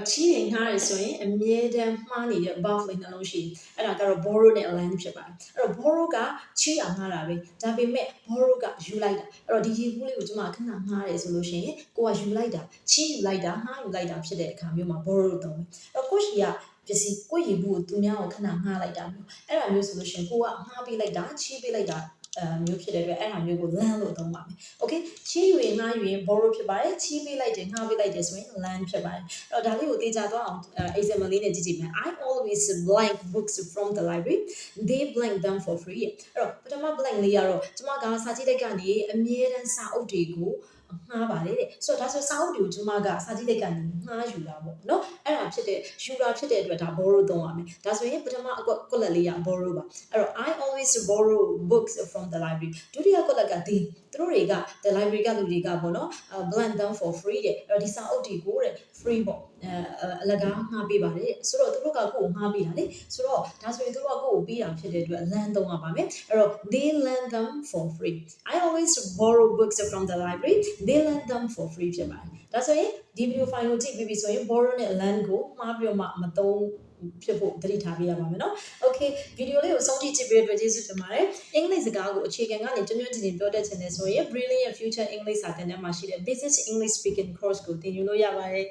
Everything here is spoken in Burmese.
ချီးရင်ငှားရဆိုရင်အမြဲတမ်းမှားနေတဲ့ above လေးနှလုံးရှိအဲ့ဒါကတော့ borrow နဲ့ lend ဖြစ်ပါတယ်အဲ့တော့ borrow ကချီးအောင်ငှားတာပဲဒါပေမဲ့ borrow ကယူလိုက်တာအဲ့တော့ဒီရေဘူးလေးကိုကျွန်မခဏငှားတယ်ဆိုလို့ရှိရင်ကိုကယူလိုက်တာချီးယူလိုက်တာငှားယူလိုက်တာဖြစ်တဲ့အခါမျိုးမှာ borrow လို့သုံးမယ်အဲ့တော့ကိုရှိကပစ္စည်းကိုရေဘူးကိုသူများကိုခဏငှားလိုက်တာမျိုးအဲ့ဒါမျိုးဆိုလို့ရှိရင်ကိုကငှားပေးလိုက်တာချီးပေးလိုက်တာမျိုးဖြစ်တဲ့အတွက်အဲ့ဒါမျိုးကို lend လို့သုံးပါမယ်။ Okay ချီးယူရင်ငှားယူရင် borrow ဖြစ်ပါတယ်ချီးပေးလိုက်တယ်ငှားပေးလိုက်တယ်ဆိုရင် lend ဖြစ်ပါတယ်။အဲ့တော့ဒါလေးကိုသိကြသွားအောင် example လေးနဲ့ကြည့်ကြည့်မယ်။ I always blank books from the library. They blank them for free. အဲ့တော့ပထမ blank လေးကတော့ကျွန်မကစာကြည့်တိုက်ကနေအမြဲတမ်းစာအုပ်တွေကိုငှားပါတယ်တဲ့ဆိုတော့ဒါဆိုစာအုပ်တွေကိုကျွန်မကစာကြည့်တိုက်ကနေငှားယူတာပေါ့နော်အဲ့ဒါဖြစ်တဲ့ယူတာဖြစ်တဲ့အတွက်ဒါ borrow သုံးရမယ်ဒါဆိုရင်ပထမကွက်လက်လေးက borrow ပါအဲ့တော့ I always borrow books from the library ဒုတိယကွက်လက်ကသူတို့တွေက the library ကလူတွေကပေါ့နော် blank them for free တဲ့အဲ့တော့ဒီစာအုပ်တွေကိုတဲ့ free ပေါ့အလကားငှားပေးပါတယ်ဆိုတော့သူတို့ကကိုယ်ကိုငှားပေးတာလေဆိုတော့ဒါဆိုရင်သူတို့ကကိုယ်ကိုပေးတာဖြစ်တဲ့အတွက် lend သုံးရပါမယ်အဲ့တော့ they lend them for free I always borrow books from the library they lend them for free ဖြစ်ပါတယ်ဒါဆိုရင်ဒီ video file ကိုကြည့်ပြီးပြီဆိုရင် borrow နဲ့ lend ကိုမှားပြီးတော့မသုံးဖြစ်ဖို့သတိထားပေးရပါမယ်နော် Okay ဗီဒီယိုလေးကိုဆုံးဖြတ်ကြည့်ပေးတဲ့အတွက်ကျေးဇူးတင်ပါတယ်အင်္ဂလိပ်စကားကိုအခြေခံကနေကျွမ်းကျွမ်းကျင်ကျင်ပြောတတ်ချင်တယ်ဆိုရင် Brilliant Future English စာသင်တန်းမှာရှိတဲ့ Basic English Speaking Course ကိုသင်ယူလို့ရပါတယ်